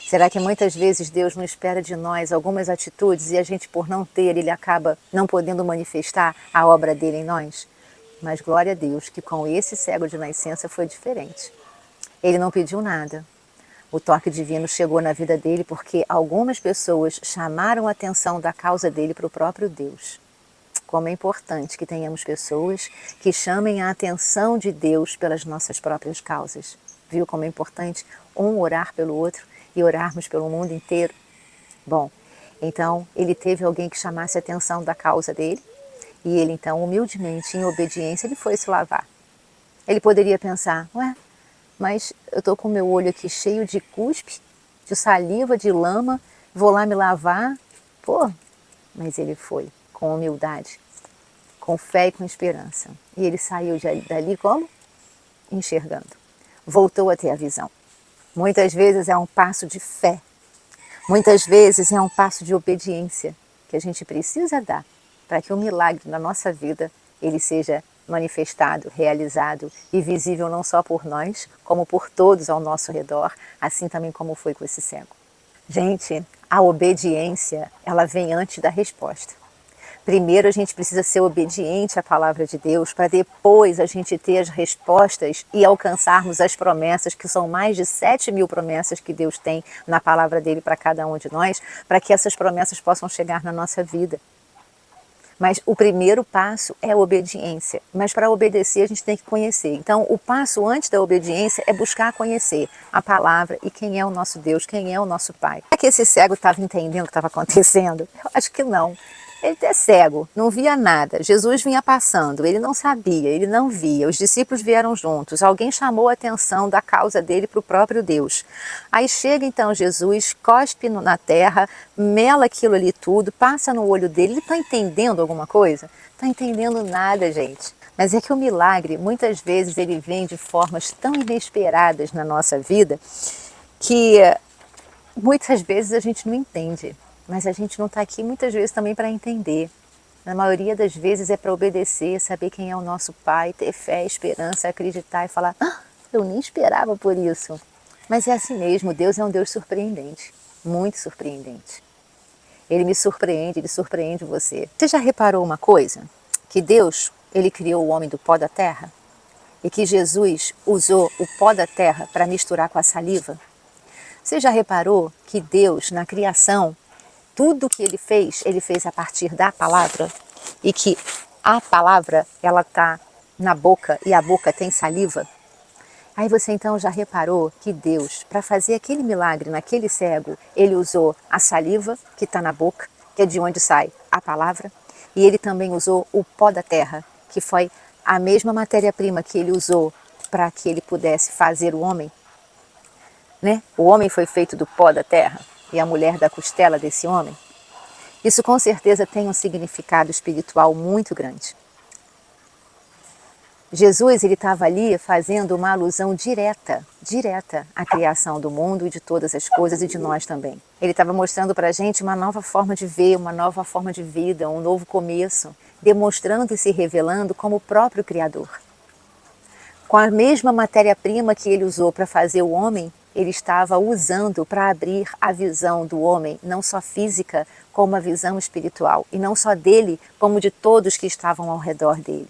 Será que muitas vezes Deus não espera de nós algumas atitudes e a gente, por não ter, ele acaba não podendo manifestar a obra dele em nós? Mas glória a Deus que com esse cego de nascença foi diferente. Ele não pediu nada. O toque divino chegou na vida dele porque algumas pessoas chamaram a atenção da causa dele para o próprio Deus. Como é importante que tenhamos pessoas que chamem a atenção de Deus pelas nossas próprias causas. Viu como é importante um orar pelo outro e orarmos pelo mundo inteiro? Bom, então ele teve alguém que chamasse a atenção da causa dele e ele então humildemente, em obediência, ele foi se lavar. Ele poderia pensar: ué, mas eu estou com o meu olho aqui cheio de cuspe, de saliva, de lama, vou lá me lavar. Pô, mas ele foi com humildade, com fé e com esperança. E ele saiu dali como? Enxergando. Voltou a ter a visão. Muitas vezes é um passo de fé, muitas vezes é um passo de obediência que a gente precisa dar para que o milagre na nossa vida ele seja manifestado, realizado e visível não só por nós, como por todos ao nosso redor, assim também como foi com esse cego. Gente, a obediência, ela vem antes da resposta. Primeiro a gente precisa ser obediente à palavra de Deus, para depois a gente ter as respostas e alcançarmos as promessas, que são mais de 7.000 promessas que Deus tem na palavra dele para cada um de nós, para que essas promessas possam chegar na nossa vida. Mas o primeiro passo é a obediência. Mas para obedecer a gente tem que conhecer. Então o passo antes da obediência é buscar conhecer a palavra e quem é o nosso Deus, quem é o nosso Pai. Será que esse cego estava entendendo o que estava acontecendo? Eu acho que não. Ele é cego, não via nada. Jesus vinha passando, ele não sabia, ele não via. Os discípulos vieram juntos. Alguém chamou a atenção da causa dele para o próprio Deus. Aí chega então Jesus, cospe na terra, mela aquilo ali tudo, passa no olho dele. Ele está entendendo alguma coisa? Está entendendo nada, gente. Mas é que o milagre, muitas vezes, ele vem de formas tão inesperadas na nossa vida que muitas vezes a gente não entende. Mas a gente não está aqui muitas vezes também para entender. Na maioria das vezes é para obedecer, saber quem é o nosso Pai, ter fé, esperança, acreditar e falar: ah, eu nem esperava por isso. Mas é assim mesmo, Deus é um Deus surpreendente, muito surpreendente. Ele me surpreende, ele surpreende você. Você já reparou uma coisa? Que Deus, ele criou o homem do pó da terra? E que Jesus usou o pó da terra para misturar com a saliva? Você já reparou que Deus, na criação, tudo que ele fez a partir da palavra, e que a palavra, ela está na boca e a boca tem saliva? Aí você então já reparou que Deus, para fazer aquele milagre naquele cego, ele usou a saliva que está na boca, que é de onde sai a palavra, e ele também usou o pó da terra, que foi a mesma matéria-prima que ele usou para que ele pudesse fazer o homem, né? O homem foi feito do pó da terra e a mulher da costela desse homem. Isso com certeza tem um significado espiritual muito grande. Jesus, ele estava ali fazendo uma alusão direta à criação do mundo e de todas as coisas e de nós também. Ele estava mostrando para a gente uma nova forma de ver, uma nova forma de vida, um novo começo, demonstrando e se revelando como o próprio Criador. Com a mesma matéria-prima que ele usou para fazer o homem, ele estava usando para abrir a visão do homem, não só física, como a visão espiritual. E não só dele, como de todos que estavam ao redor dele.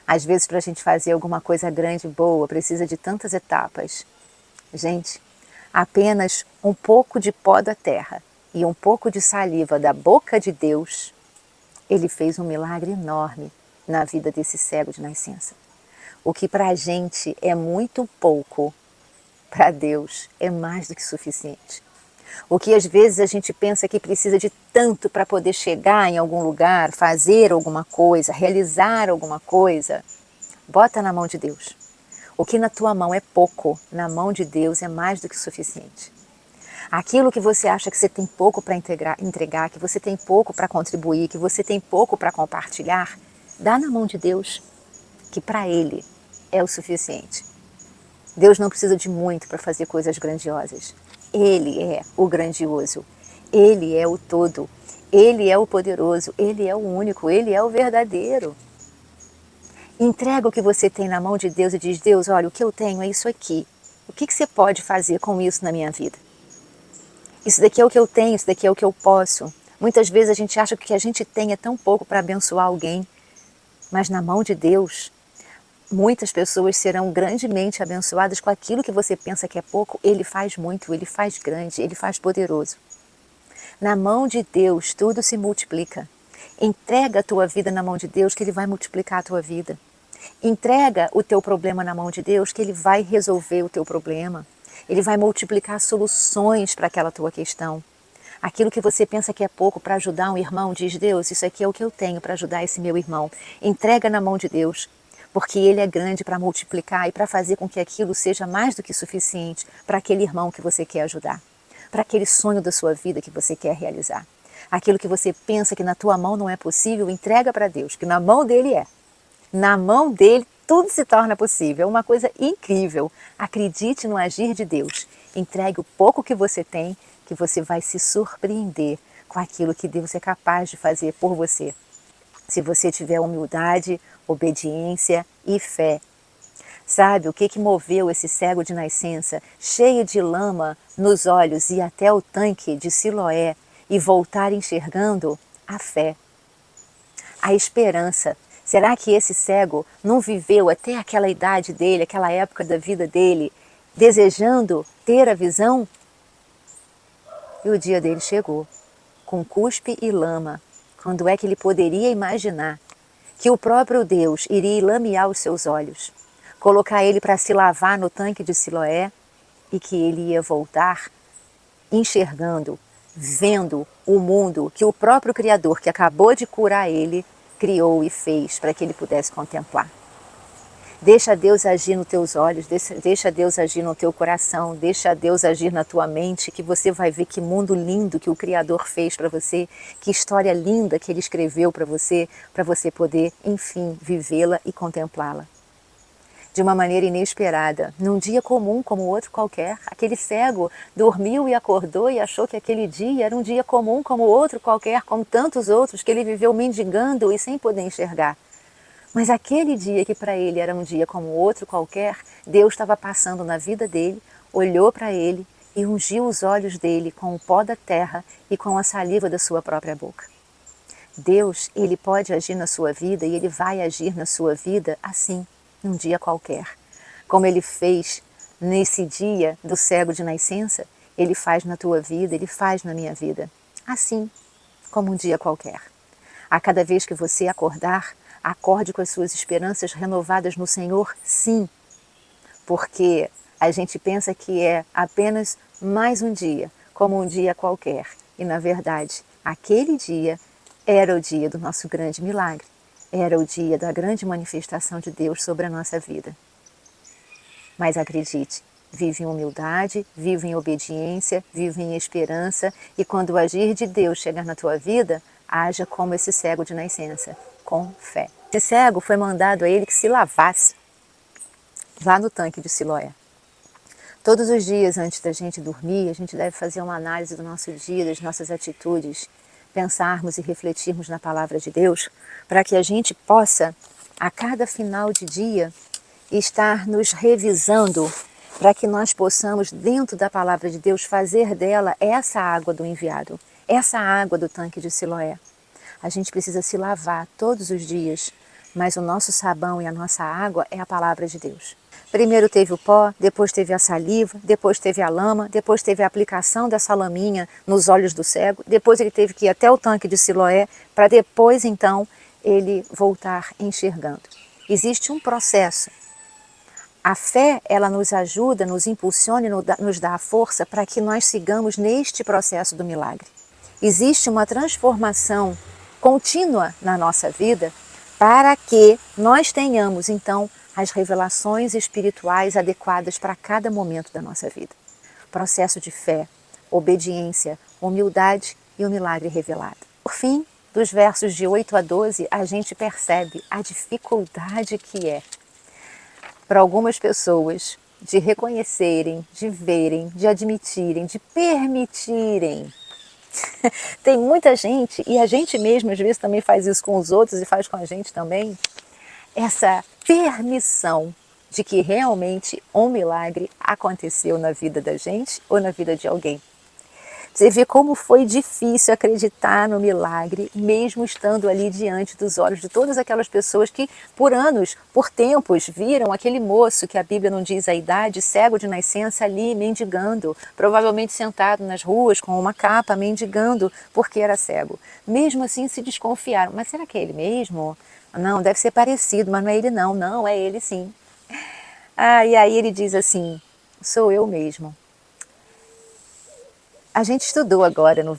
Às vezes, para a gente fazer alguma coisa grande e boa, precisa de tantas etapas. Gente, apenas um pouco de pó da terra e um pouco de saliva da boca de Deus, ele fez um milagre enorme na vida desse cego de nascença. O que para a gente é muito pouco, para Deus é mais do que suficiente. O que às vezes a gente pensa que precisa de tanto para poder chegar em algum lugar, fazer alguma coisa, realizar alguma coisa, bota na mão de Deus. O que na tua mão é pouco, na mão de Deus é mais do que suficiente. Aquilo que você acha que você tem pouco para entregar, que você tem pouco para contribuir, que você tem pouco para compartilhar, dá na mão de Deus, que para Ele é o suficiente. Deus não precisa de muito para fazer coisas grandiosas. Ele é o grandioso, Ele é o todo, Ele é o poderoso, Ele é o único, Ele é o verdadeiro. Entrega o que você tem na mão de Deus e diz: Deus, olha, o que eu tenho é isso aqui. O que você pode fazer com isso na minha vida? Isso daqui é o que eu tenho, isso daqui é o que eu posso. Muitas vezes a gente acha que o que a gente tem é tão pouco para abençoar alguém, mas na mão de Deus, muitas pessoas serão grandemente abençoadas com aquilo que você pensa que é pouco. Ele faz muito, Ele faz grande, Ele faz poderoso. Na mão de Deus tudo se multiplica. Entrega a tua vida na mão de Deus que Ele vai multiplicar a tua vida. Entrega o teu problema na mão de Deus que Ele vai resolver o teu problema. Ele vai multiplicar soluções para aquela tua questão. Aquilo que você pensa que é pouco para ajudar um irmão, diz: Deus, isso aqui é o que eu tenho para ajudar esse meu irmão. Entrega na mão de Deus. Porque Ele é grande para multiplicar e para fazer com que aquilo seja mais do que suficiente para aquele irmão que você quer ajudar, para aquele sonho da sua vida que você quer realizar. Aquilo que você pensa que na tua mão não é possível, entrega para Deus, que na mão dele é. Na mão dele tudo se torna possível, é uma coisa incrível. Acredite no agir de Deus. Entregue o pouco que você tem, que você vai se surpreender com aquilo que Deus é capaz de fazer por você. Se você tiver humildade, obediência e fé. Sabe o que moveu esse cego de nascença, cheio de lama nos olhos, e até o tanque de Siloé e voltar enxergando? A fé, a esperança. Será que esse cego não viveu até aquela idade dele, aquela época da vida dele, desejando ter a visão? E o dia dele chegou, com cuspe e lama, Quando é que ele poderia imaginar que o próprio Deus iria lamear os seus olhos, colocar ele para se lavar no tanque de Siloé e que ele ia voltar enxergando, vendo o mundo que o próprio Criador, que acabou de curar ele, criou e fez para que ele pudesse contemplar. Deixa Deus agir nos teus olhos, deixa Deus agir no teu coração, deixa Deus agir na tua mente, que você vai ver que mundo lindo que o Criador fez para você, que história linda que Ele escreveu para você poder, enfim, vivê-la e contemplá-la. De uma maneira inesperada, num dia comum como outro qualquer, aquele cego dormiu e acordou e achou que aquele dia era um dia comum como outro qualquer, como tantos outros que ele viveu mendigando e sem poder enxergar. Mas aquele dia que para ele era um dia como outro qualquer, Deus estava passando na vida dele, olhou para ele e ungiu os olhos dele com o pó da terra e com a saliva da sua própria boca. Deus, Ele pode agir na sua vida e Ele vai agir na sua vida assim, num dia qualquer. Como Ele fez nesse dia do cego de nascença, Ele faz na tua vida, Ele faz na minha vida. Assim, como um dia qualquer. A cada vez que você acordar, acorde com as suas esperanças renovadas no Senhor, sim. Porque a gente pensa que é apenas mais um dia, como um dia qualquer. E na verdade, aquele dia era o dia do nosso grande milagre. Era o dia da grande manifestação de Deus sobre a nossa vida. Mas acredite, vive em humildade, vive em obediência, vive em esperança e quando o agir de Deus chegar na tua vida, haja como esse cego de nascença, com fé. Esse cego foi mandado a ele que se lavasse lá no tanque de Siloé. Todos os dias antes da gente dormir, a gente deve fazer uma análise do nosso dia, das nossas atitudes, pensarmos e refletirmos na palavra de Deus, para que a gente possa, a cada final de dia, estar nos revisando, para que nós possamos, dentro da palavra de Deus, fazer dela essa água do enviado, essa água do tanque de Siloé. A gente precisa se lavar todos os dias, mas o nosso sabão e a nossa água é a palavra de Deus. Primeiro teve o pó, depois teve a saliva, depois teve a lama, depois teve a aplicação dessa laminha nos olhos do cego, depois ele teve que ir até o tanque de Siloé, para depois então ele voltar enxergando. Existe um processo. A fé, ela nos ajuda, nos impulsiona e nos dá a força para que nós sigamos neste processo do milagre. Existe uma transformação contínua na nossa vida para que nós tenhamos, então, as revelações espirituais adequadas para cada momento da nossa vida. Processo de fé, obediência, humildade e o milagre revelado. Por fim, dos versos de 8 a 12, a gente percebe a dificuldade que é para algumas pessoas de reconhecerem, de verem, de admitirem, de permitirem. Tem muita gente, e a gente mesmo às vezes também faz isso com os outros e faz com a gente também, essa permissão de que realmente um milagre aconteceu na vida da gente ou na vida de alguém. Você vê como foi difícil acreditar no milagre, mesmo estando ali diante dos olhos de todas aquelas pessoas que por anos, por tempos, viram aquele moço, que a Bíblia não diz a idade, cego de nascença ali mendigando, provavelmente sentado nas ruas com uma capa mendigando porque era cego. Mesmo assim se desconfiaram, mas será que é ele mesmo? Não, deve ser parecido, mas não é ele não, não, é ele sim. E aí ele diz assim, sou eu mesmo. A gente estudou agora no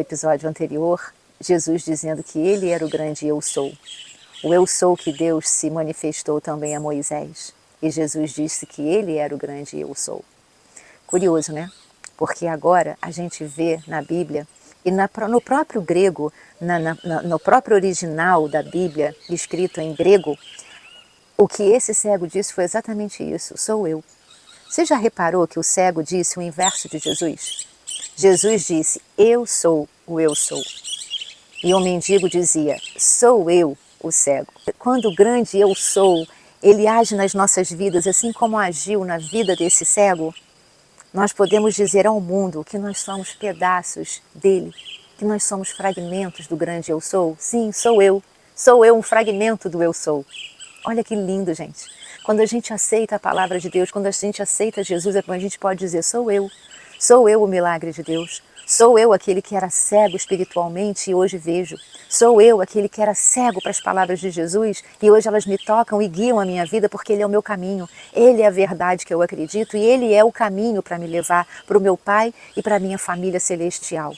episódio anterior, Jesus dizendo que ele era o grande eu sou. O eu sou que Deus se manifestou também a Moisés. E Jesus disse que ele era o grande eu sou. Curioso, né? Porque agora a gente vê na Bíblia, e no próprio grego, no próprio original da Bíblia, escrito em grego, o que esse cego disse foi exatamente isso, sou eu. Você já reparou que o cego disse o inverso de Jesus? Jesus disse, eu sou o eu sou. E o mendigo dizia, sou eu o cego. Quando o grande eu sou, ele age nas nossas vidas, assim como agiu na vida desse cego, nós podemos dizer ao mundo que nós somos pedaços dele, que nós somos fragmentos do grande eu sou. Sim, sou eu um fragmento do eu sou. Olha que lindo, gente. Quando a gente aceita a palavra de Deus, quando a gente aceita Jesus, a gente pode dizer, sou eu Sou eu o milagre de Deus. Sou eu aquele que era cego espiritualmente e hoje vejo. Sou eu aquele que era cego para as palavras de Jesus e hoje elas me tocam e guiam a minha vida porque Ele é o meu caminho. Ele é a verdade que eu acredito e Ele é o caminho para me levar para o meu Pai e para a minha família celestial.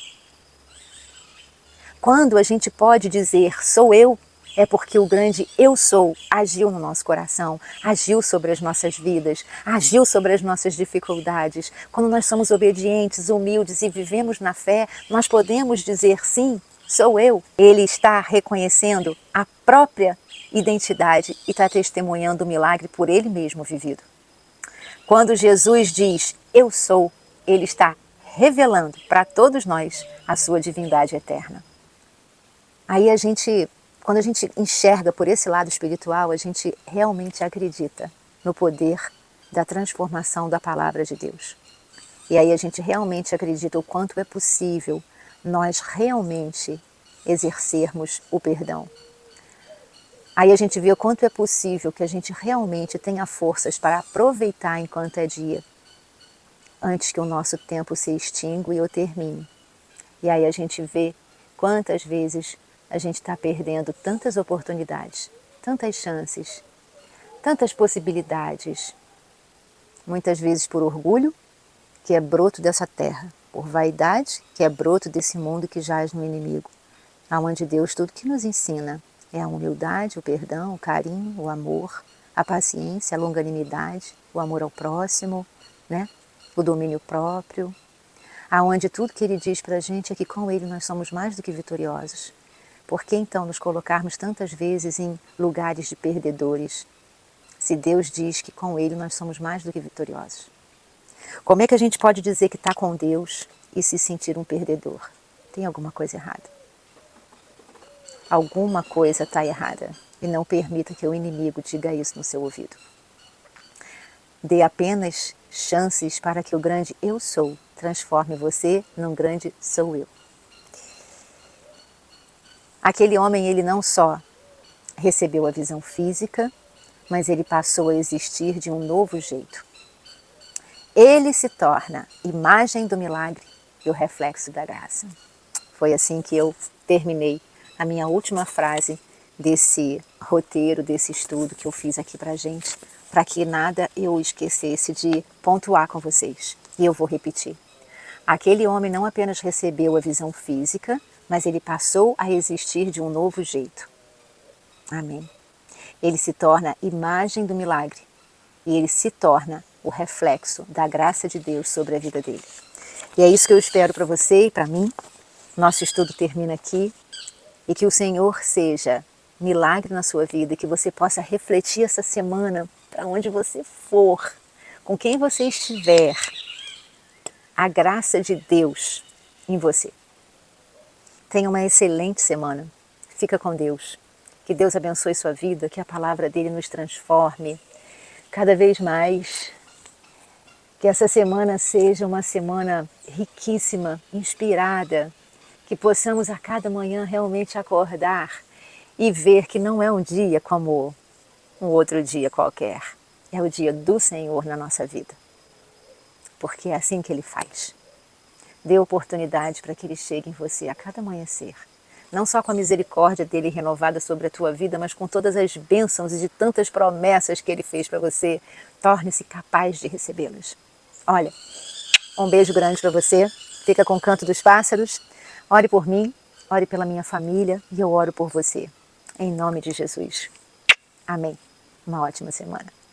Quando a gente pode dizer sou eu, é porque o grande eu sou agiu no nosso coração, agiu sobre as nossas vidas, agiu sobre as nossas dificuldades. Quando nós somos obedientes, humildes e vivemos na fé, nós podemos dizer sim, sou eu. Ele está reconhecendo a própria identidade e está testemunhando o milagre por ele mesmo vivido. Quando Jesus diz eu sou, ele está revelando para todos nós a sua divindade eterna. Aí quando a gente enxerga por esse lado espiritual, a gente realmente acredita no poder da transformação da palavra de Deus. E aí a gente realmente acredita o quanto é possível nós realmente exercermos o perdão. Aí a gente vê o quanto é possível que a gente realmente tenha forças para aproveitar enquanto é dia, antes que o nosso tempo se extingua ou termine. E aí a gente vê quantas vezes a gente está perdendo tantas oportunidades, tantas chances, tantas possibilidades. Muitas vezes por orgulho, que é broto dessa terra, por vaidade, que é broto desse mundo que jaz no inimigo. Aonde Deus tudo que nos ensina é a humildade, o perdão, o carinho, o amor, a paciência, a longanimidade, o amor ao próximo, né? O domínio próprio. Aonde tudo que Ele diz para a gente é que com Ele nós somos mais do que vitoriosos. Por que então nos colocarmos tantas vezes em lugares de perdedores, se Deus diz que com Ele nós somos mais do que vitoriosos? Como é que a gente pode dizer que está com Deus e se sentir um perdedor? Tem alguma coisa errada. Alguma coisa está errada e não permita que o inimigo diga isso no seu ouvido. Dê apenas chances para que o grande eu sou transforme você num grande sou eu. Aquele homem, ele não só recebeu a visão física, mas ele passou a existir de um novo jeito. Ele se torna imagem do milagre e o reflexo da graça. Foi assim que eu terminei a minha última frase desse roteiro, desse estudo que eu fiz aqui pra gente, para que nada eu esquecesse de pontuar com vocês. E eu vou repetir. Aquele homem não apenas recebeu a visão física, mas ele passou a existir de um novo jeito. Amém. Ele se torna imagem do milagre e ele se torna o reflexo da graça de Deus sobre a vida dele. E é isso que eu espero para você e para mim. Nosso estudo termina aqui e que o Senhor seja milagre na sua vida e que você possa refletir essa semana para onde você for, com quem você estiver, a graça de Deus em você. Tenha uma excelente semana. Fica com Deus. Que Deus abençoe sua vida, que a palavra dele nos transforme cada vez mais. Que essa semana seja uma semana riquíssima, inspirada. Que possamos a cada manhã realmente acordar e ver que não é um dia como um outro dia qualquer. É o dia do Senhor na nossa vida. Porque é assim que Ele faz. Dê oportunidade para que Ele chegue em você a cada amanhecer. Não só com a misericórdia dEle renovada sobre a tua vida, mas com todas as bênçãos e de tantas promessas que Ele fez para você. Torne-se capaz de recebê-las. Olha, um beijo grande para você. Fica com o canto dos pássaros. Ore por mim, ore pela minha família e eu oro por você. Em nome de Jesus. Amém. Uma ótima semana.